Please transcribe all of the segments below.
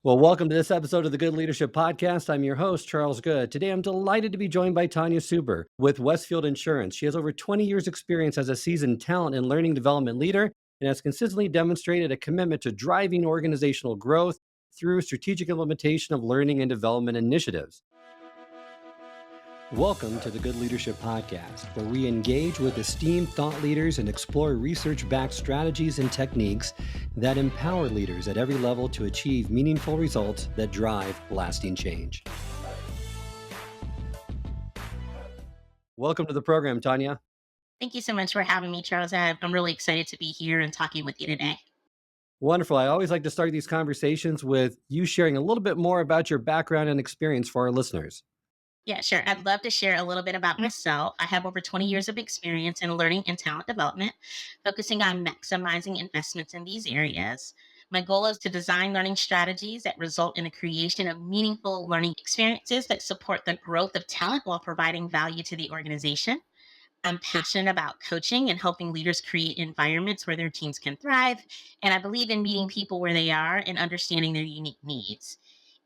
Well, welcome to this episode of the Good Leadership Podcast. I'm your host, Charles Good. Today, I'm delighted to be joined by Tonya with Westfield Insurance. She has over 20 years' experience as a seasoned talent and learning development leader and has consistently demonstrated a commitment to driving organizational growth through strategic implementation of learning and development initiatives. Welcome to the Good Leadership Podcast, where we engage with esteemed thought leaders and explore research-backed strategies and techniques that empower leaders at every level to achieve meaningful results that drive lasting change. Welcome to the program, Tanya. Thank you so much for having me, Charles. I'm really excited to be here and talking with you today. Wonderful. I always like to start these conversations with you sharing a little bit more about your background and experience for our listeners. Yeah, sure. I'd love to share a little bit about myself. I have over 20 years of experience in learning and talent development, focusing on maximizing investments in these areas. My goal is to design learning strategies that result in the creation of meaningful learning experiences that support the growth of talent while providing value to the organization. I'm passionate about coaching and helping leaders create environments where their teams can thrive. And I believe in meeting people where they are and understanding their unique needs.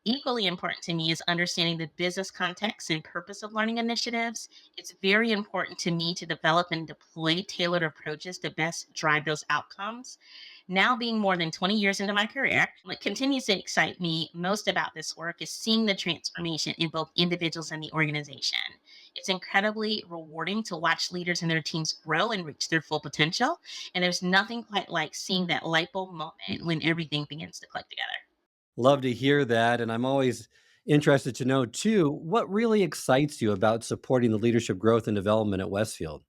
Equally important to me is understanding the business context and purpose of learning initiatives. It's very important to me to develop and deploy tailored approaches to best drive those outcomes. Now, being more than 20 years into my career, what continues to excite me most about this work is seeing the transformation in both individuals and the organization. It's incredibly rewarding to watch leaders and their teams grow and reach their full potential. And there's nothing quite like seeing that light bulb moment when everything begins to click together. Love to hear that. And I'm always interested to know, too, what really excites you about supporting the leadership growth and development at Westfield?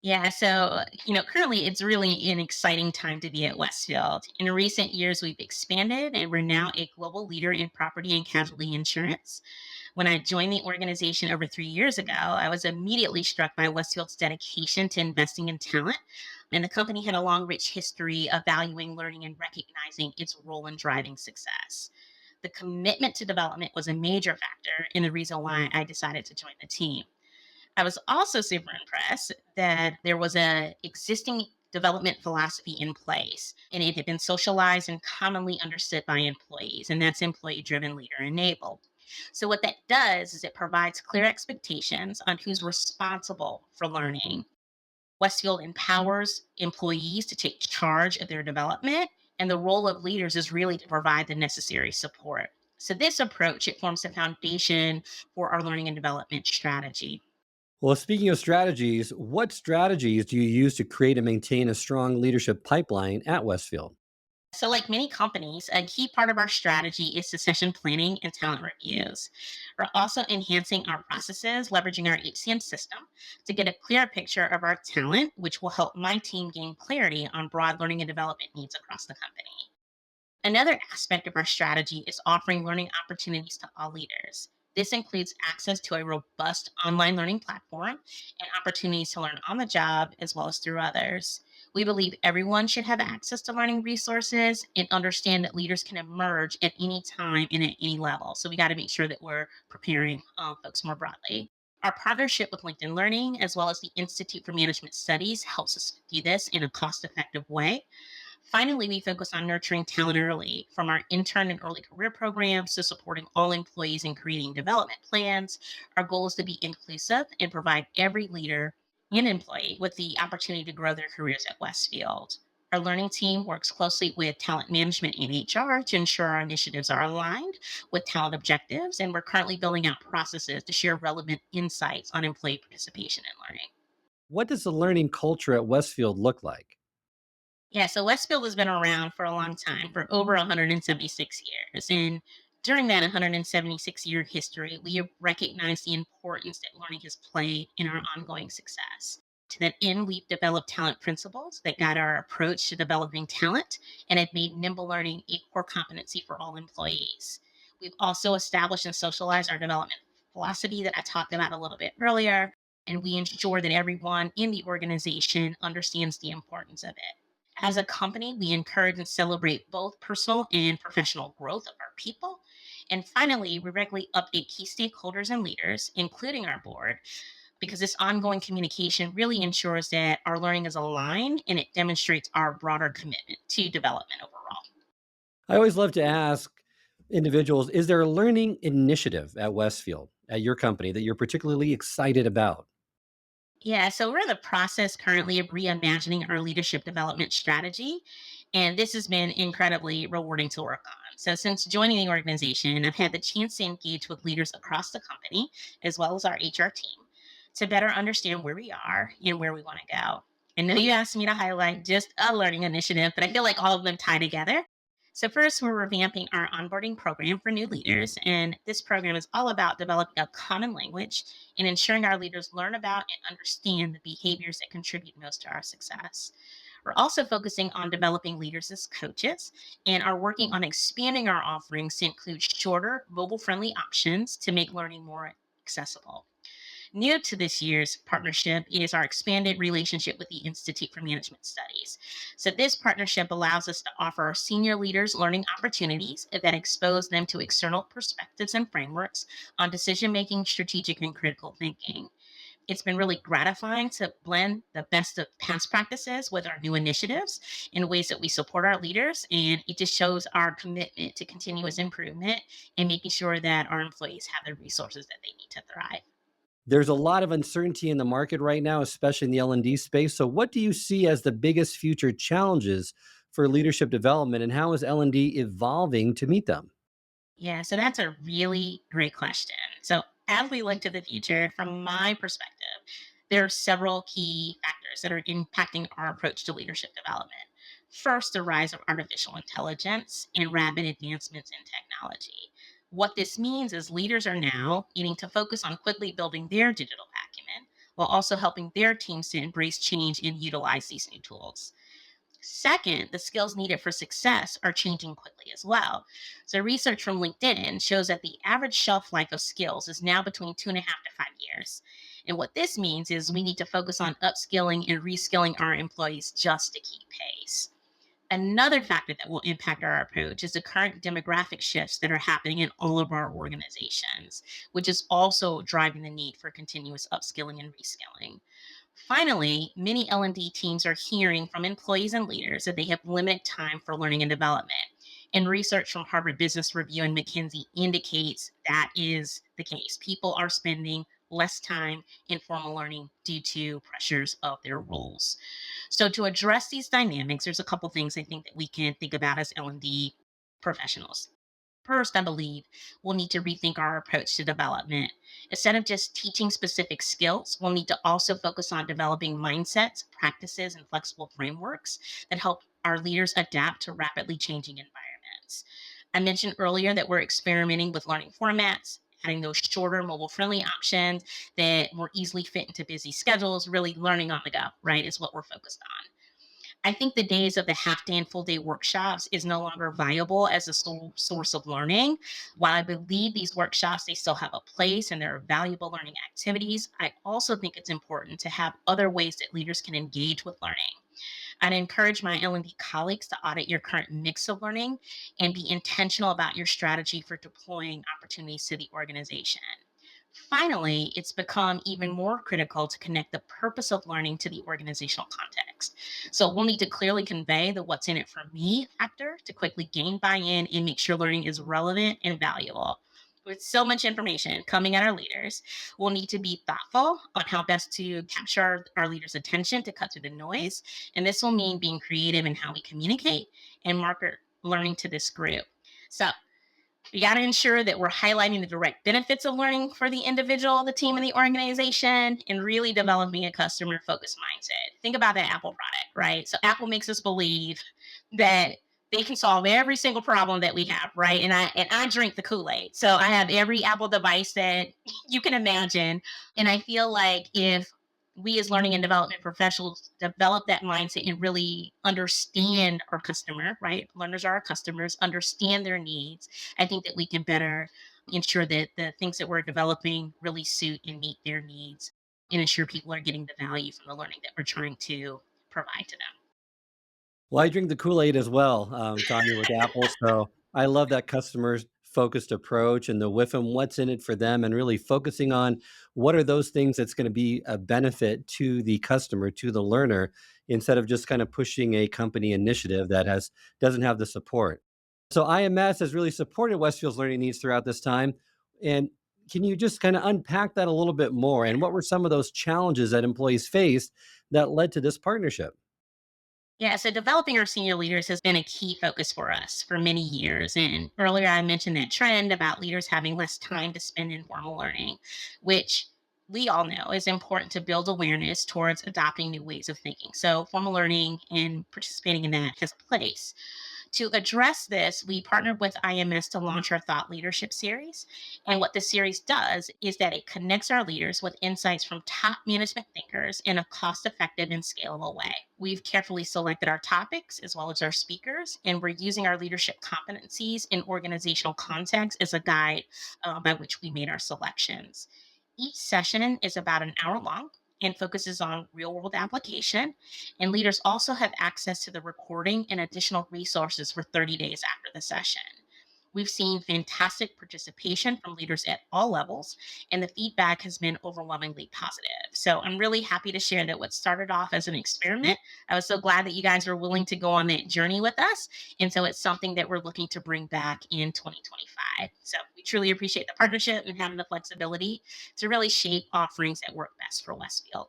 Yeah, so, currently it's really an exciting time to be at Westfield. In recent years, we've expanded and we're now a global leader in property and casualty insurance. When I joined the organization over 3 years ago, I was immediately struck by Westfield's dedication to investing in talent. And the company had a long, rich history of valuing learning and recognizing its role in driving success. The commitment to development was a major factor in the reason why I decided to join the team. I was also super impressed that there was a existing development philosophy in place and it had been socialized and commonly understood by employees, and that's employee driven, leader enabled. So what that does is it provides clear expectations on who's responsible for learning. Westfield empowers employees to take charge of their development, and the role of leaders is really to provide the necessary support. So this approach, it forms the foundation for our learning and development strategy. Well, speaking of strategies, what strategies do you use to create and maintain a strong leadership pipeline at Westfield? So, like many companies, a key part of our strategy is succession planning and talent reviews. We're also enhancing our processes, leveraging our HCM system to get a clear picture of our talent, which will help my team gain clarity on broad learning and development needs across the company. Another aspect of our strategy is offering learning opportunities to all leaders. This includes access to a robust online learning platform and opportunities to learn on the job as well as through others. We believe everyone should have access to learning resources and understand that leaders can emerge at any time and at any level. So we got to make sure that we're preparing folks more broadly. Our partnership with LinkedIn Learning, as well as the Institute for Management Studies, helps us do this in a cost effective way. Finally, we focus on nurturing talent early, from our intern and early career programs to supporting all employees in creating development plans. Our goal is to be inclusive and provide every leader and employee with the opportunity to grow their careers at Westfield. Our learning team works closely with talent management and HR to ensure our initiatives are aligned with talent objectives, and we're currently building out processes to share relevant insights on employee participation and learning. What does the learning culture at Westfield look like? Yeah, so Westfield has been around for a long time, for over 176 years. And during that 176-year history, we have recognized the importance that learning has played in our ongoing success. To that end, we've developed talent principles that guide our approach to developing talent and have made nimble learning a core competency for all employees. We've also established and socialized our development philosophy that I talked about a little bit earlier, and we ensure that everyone in the organization understands the importance of it. As a company, we encourage and celebrate both personal and professional growth of our people. And finally, we regularly update key stakeholders and leaders, including our board, because this ongoing communication really ensures that our learning is aligned and it demonstrates our broader commitment to development overall. I always love to ask, individuals, is there a learning initiative at Westfield, at your company, that you're particularly excited about? Yeah, so we're in the process currently of reimagining our leadership development strategy. And this has been incredibly rewarding to work on. So, since joining the organization, I've had the chance to engage with leaders across the company, as well as our HR team, to better understand where we are and where we want to go. I know you asked me to highlight just a learning initiative, but I feel like all of them tie together. So, first, we're revamping our onboarding program for new leaders. And this program is all about developing a common language and ensuring our leaders learn about and understand the behaviors that contribute most to our success. We're also focusing on developing leaders as coaches and are working on expanding our offerings to include shorter, mobile friendly options to make learning more accessible. New to this year's partnership is our expanded relationship with the Institute for Management Studies. So, this partnership allows us to offer our senior leaders learning opportunities that expose them to external perspectives and frameworks on decision making, strategic, and critical thinking. It's been really gratifying to blend the best of past practices with our new initiatives in ways that we support our leaders. And it just shows our commitment to continuous improvement and making sure that our employees have the resources that they need to thrive. There's a lot of uncertainty in the market right now, especially in the L&D space. So what do you see as the biggest future challenges for leadership development, and how is L&D evolving to meet them? Yeah, so that's a really great question. So, as we look to the future, from my perspective, there are several key factors that are impacting our approach to leadership development. First, the rise of artificial intelligence and rapid advancements in technology. What this means is leaders are now needing to focus on quickly building their digital acumen while also helping their teams to embrace change and utilize these new tools. Second, the skills needed for success are changing quickly as well. So, research from LinkedIn shows that the average shelf life of skills is now between 2.5 to 5 years. And what this means is we need to focus on upskilling and reskilling our employees just to keep pace. Another factor that will impact our approach is the current demographic shifts that are happening in all of our organizations, which is also driving the need for continuous upskilling and reskilling. Finally, many L&D teams are hearing from employees and leaders that they have limited time for learning and development. And research from Harvard Business Review and McKinsey indicates that is the case. People are spending less time in formal learning due to pressures of their roles. So to address these dynamics, there's a couple things I think that we can think about as L&D professionals. First, I believe we'll need to rethink our approach to development. Instead of just teaching specific skills, we'll need to also focus on developing mindsets, practices, and flexible frameworks that help our leaders adapt to rapidly changing environments. I mentioned earlier that we're experimenting with learning formats, adding those shorter mobile friendly options that more easily fit into busy schedules, really learning on the go, right, is what we're focused on. I think the days of the half day and full day workshops is no longer viable as a sole source of learning. While I believe these workshops, they still have a place and they're valuable learning activities, I also think it's important to have other ways that leaders can engage with learning. I'd encourage my L&D colleagues to audit your current mix of learning and be intentional about your strategy for deploying opportunities to the organization. Finally, it's become even more critical to connect the purpose of learning to the organizational context. So we'll need to clearly convey the what's in it for me factor to quickly gain buy in and make sure learning is relevant and valuable. With so much information coming at our leaders, we'll need to be thoughtful on how best to capture our leaders' attention to cut through the noise. And this will mean being creative in how we communicate and market learning to this group. So we got to ensure that we're highlighting the direct benefits of learning for the individual, the team, and the organization, and really developing a customer focused mindset. Think about that Apple product, right? So, Apple makes us believe that they can solve every single problem that we have, right? And I drink the Kool-Aid. So I have every Apple device that you can imagine. And I feel like if we as learning and development professionals develop that mindset and really understand our customer, right? Learners are our customers, understand their needs. I think that we can better ensure that the things that we're developing really suit and meet their needs and ensure people are getting the value from the learning that we're trying to provide to Well, I drink the Kool-Aid as well, Tanya, with Apple. So I love that customer focused approach and the with them, what's in it for them, and really focusing on what are those things that's going to be a benefit to the customer, to the learner, instead of just kind of pushing a company initiative that doesn't have the support. So IMS has really supported Westfield's learning needs throughout this time. And can you just kind of unpack that a little bit more? And what were some of those challenges that employees faced that led to this partnership? Yeah, so developing our senior leaders has been a key focus for us for many years. And earlier I mentioned that trend about leaders having less time to spend in formal learning, which we all know is important to build awareness towards adopting new ways of thinking. So formal learning and participating in that has a place. To address this, we partnered with IMS to launch our Thought Leadership series. And what this series does is that it connects our leaders with insights from top management thinkers in a cost effective and scalable way. We've carefully selected our topics as well as our speakers, and we're using our leadership competencies in organizational context as a guide by which we made our selections. Each session is about an hour long and focuses on real world application, and leaders also have access to the recording and additional resources for 30 days after the session. We've seen fantastic participation from leaders at all levels, and the feedback has been overwhelmingly positive. So I'm really happy to share that what started off as an experiment, I was so glad that you guys were willing to go on that journey with us. And so it's something that we're looking to bring back in 2025. So we truly appreciate the partnership and having the flexibility to really shape offerings that work best for Westfield.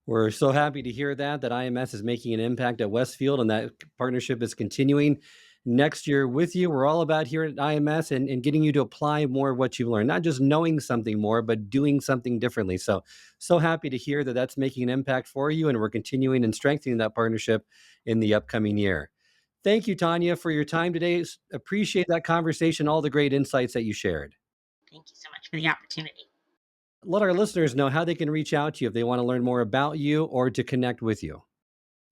We're so happy to hear that IMS is making an impact at Westfield and that partnership is continuing next year with you. We're all about here at IMS and getting you to apply more of what you've learned, not just knowing something more, but doing something differently. So happy to hear that that's making an impact for you. And we're continuing and strengthening that partnership in the upcoming year. Thank you, Tanya, for your time today. Appreciate that conversation, all the great insights that you shared. Thank you so much for the opportunity. Let our listeners know how they can reach out to you if they want to learn more about you or to connect with you.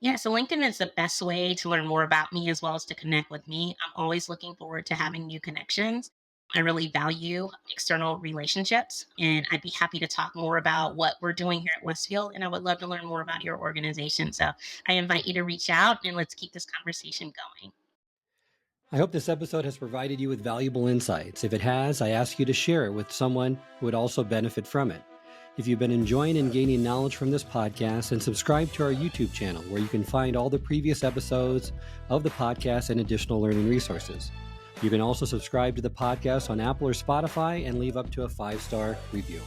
Yeah, so LinkedIn is the best way to learn more about me as well as to connect with me. I'm always looking forward to having new connections. I really value external relationships, and I'd be happy to talk more about what we're doing here at Westfield. And I would love to learn more about your organization. So I invite you to reach out and let's keep this conversation going. I hope this episode has provided you with valuable insights. If it has, I ask you to share it with someone who would also benefit from it. If you've been enjoying and gaining knowledge from this podcast, then subscribe to our YouTube channel where you can find all the previous episodes of the podcast and additional learning resources. You can also subscribe to the podcast on Apple or Spotify and leave up to a 5-star review.